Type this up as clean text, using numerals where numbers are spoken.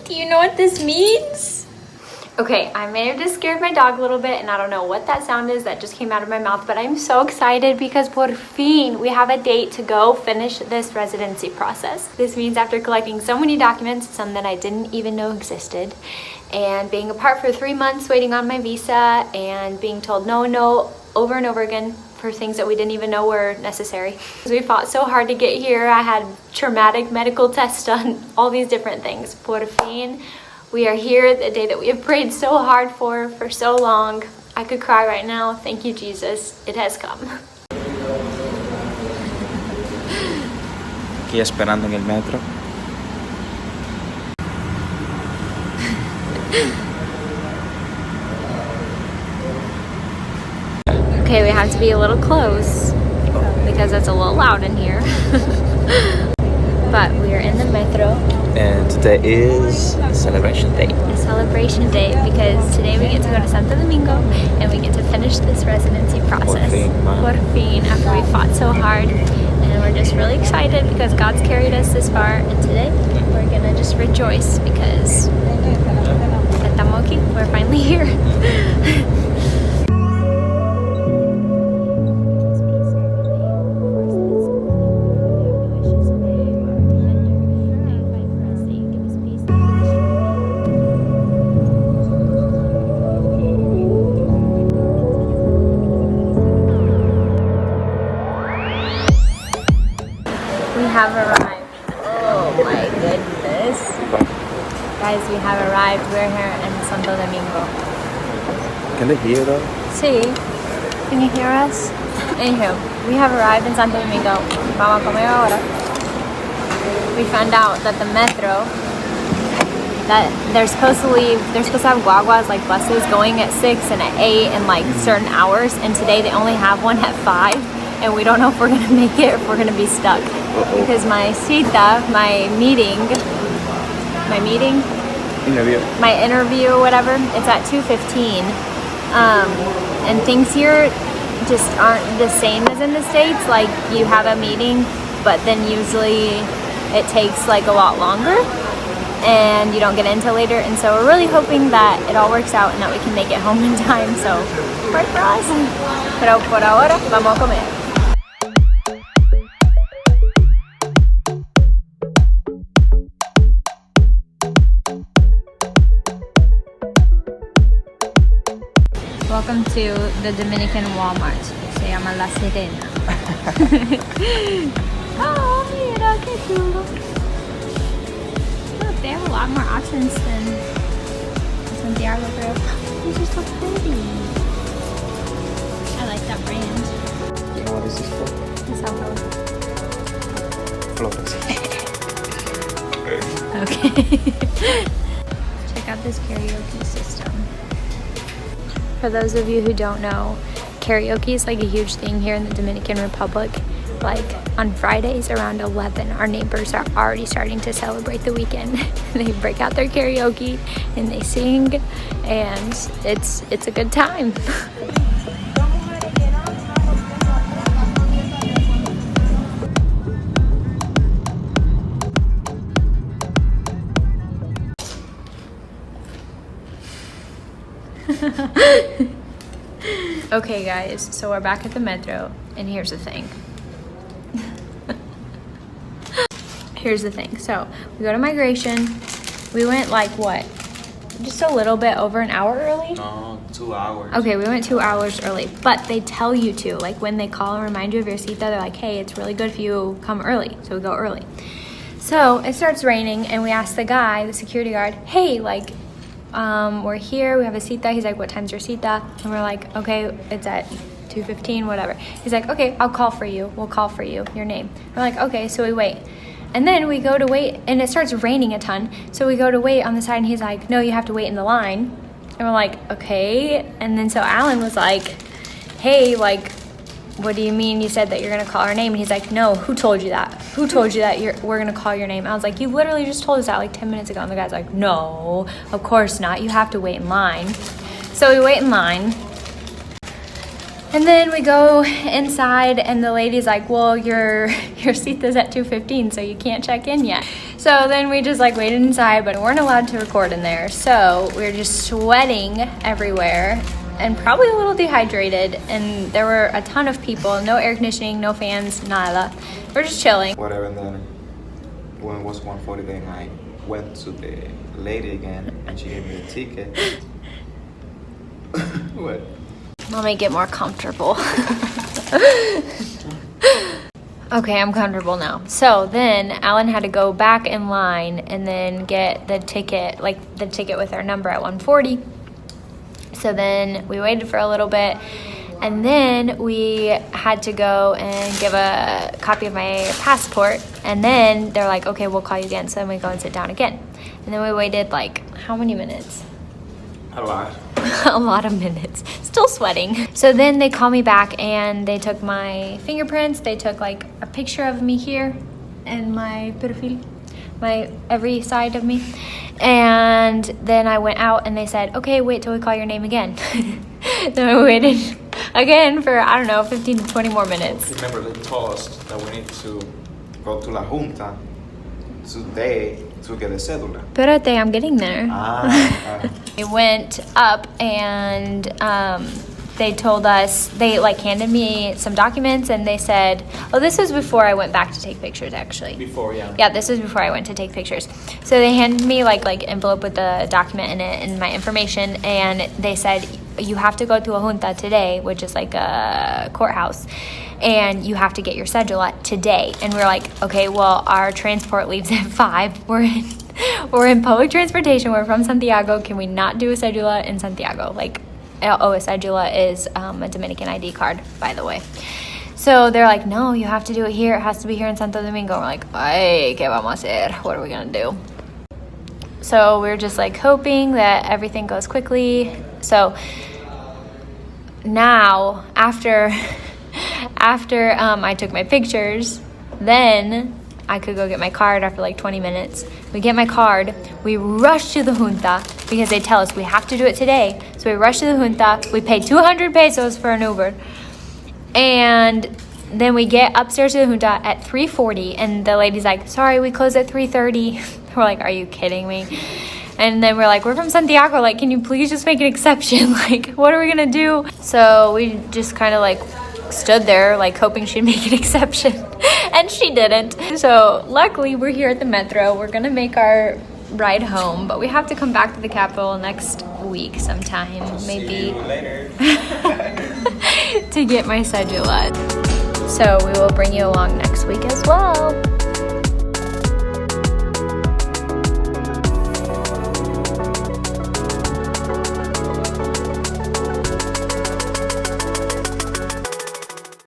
Do you know what this means? Okay, I may have just scared my dog a little bit, and I don't know what that sound is that just came out of my mouth, but I'm so excited because por fin we have a date to go finish this residency process. This means after collecting so many documents, some that I didn't even know existed, and being apart for 3 months waiting on my visa and being told no over and over again for things that we didn't even know were necessary. We fought so hard to get here. I had traumatic medical tests done, all these different things. Por fin, we are here, the day that we have prayed so hard for so long. I could cry right now. Thank you, Jesus. It has come. Aquí esperando en el metro. Okay, we have to be a little close because it's a little loud in here. But we are in the metro. And today is celebration day. A celebration day because today we get to go to Santo Domingo and we get to finish this residency process. Por fin, after we fought so hard. And we're just really excited because God's carried us this far. And today we're gonna just rejoice because estamos aquí, we're finally here. Have arrived. Oh my goodness. Guys, we have arrived. We're here in Santo Domingo. Can they hear though? Sí. Can you hear us? Anywho, we have arrived in Santo Domingo. Vamos a comer ahora. We found out that the metro, that they're supposed to have guaguas, like buses, going at 6 and at 8 and like certain hours, and today they only have one at 5, and we don't know if we're gonna make it or if we're gonna be stuck. Because my cita, my interview or whatever, it's at 2:15. And things here just aren't the same as in the States. Like you have a meeting, but then usually it takes like a lot longer and you don't get in until later. And so we're really hoping that it all works out and that we can make it home in time. So pray for us. Pero por ahora, vamos a comer. Welcome to the Dominican Walmart. Se llama La Sirena. Oh, mira, qué chulo. Look, they have a lot more options than Santiago, creo. These are so pretty. I like that brand. You know what is this for? It's alcohol. Flores. Okay. Check out this karaoke system. For those of you who don't know, karaoke is like a huge thing here in the Dominican Republic. Like on Fridays around 11, our neighbors are already starting to celebrate the weekend. They break out their karaoke and they sing, and it's a good time. Okay guys, so we're back at the metro, and here's the thing. So we go to migration. We went like what? Just a little bit over an hour early? No, 2 hours. Okay, we went 2 hours early, but they tell you to, like when they call and remind you of your cita, they're like, hey, it's really good if you come early. So we go early. So it starts raining, and we ask the guy, the security guard, hey, like, we're here, we have a cita. He's like, what time's your cita? And we're like, okay, it's at 2:15, whatever. He's like, okay, I'll call for you. We'll call for you, your name. We're like, okay, so we wait. And then we go to wait, and it starts raining a ton. So we go to wait on the side, and he's like, no, you have to wait in the line. And we're like, okay. And then so Alan was like, hey, like, what do you mean you said that you're gonna call our name? And he's like, no, who told you that? Who told you that we're gonna call your name? I was like, you literally just told us that like 10 minutes ago. And the guy's like, no, of course not. You have to wait in line. So we wait in line. And then we go inside, and the lady's like, well, your seat is at 2:15, so you can't check in yet. So then we just like waited inside, but we weren't allowed to record in there. So we were just sweating everywhere and probably a little dehydrated. And there were a ton of people, no air conditioning, no fans, nada. We're just chilling. Whatever, and then when it was 1:40, then I went to the lady again and she gave me the ticket. What? Let me get more comfortable. Okay, I'm comfortable now. So then Alan had to go back in line and then get the ticket, like the ticket with our number at 1:40. So then we waited for a little bit, and then we had to go and give a copy of my passport, and then they're like, okay, we'll call you again. So then we go and sit down again. And then we waited like, how many minutes? A lot. A lot of minutes. Still sweating. So then they called me back and they took my fingerprints. They took like a picture of me here and my perfil, my every side of me. And then I went out and they said, okay, wait till we call your name again. Then I waited again for, I don't know, 15 to 20 more minutes. Remember, they told us that we need to go to La Junta today to get a cédula. Espérate, I'm getting there. Ah. We went up and they told us, they like handed me some documents and they said, oh, this was before I went back to take pictures actually. Before, yeah. Yeah, this was before I went to take pictures. So they handed me like envelope with the document in it and my information, and they said, you have to go to a junta today, which is like a courthouse, and you have to get your cédula today. And we were like, okay, well, our transport leaves at 5. We're in public transportation. We're from Santiago. Can we not do a cédula in Santiago? Like, oh, a cédula is a Dominican ID card, by the way. So they're like, no, you have to do it here. It has to be here in Santo Domingo. We're like, ay, ¿qué vamos a hacer? What are we going to do? So we're just like hoping that everything goes quickly. So now, after I took my pictures, then I could go get my card after like 20 minutes. We get my card, we rush to the junta because they tell us we have to do it today. So we rush to the junta, we pay 200 pesos for an Uber. And then we get upstairs to the junta at 3:40 and the lady's like, sorry, we close at 3:30. We're like, are you kidding me? And then we're like, we're from Santiago, like, can you please just make an exception? Like, what are we gonna do? So we just kind of like stood there like hoping she'd make an exception, and she didn't. So luckily we're here at the metro. We're gonna make our ride home, but we have to come back to the capital next week sometime, maybe. See you later. To get my cédula. So we will bring you along next week as well.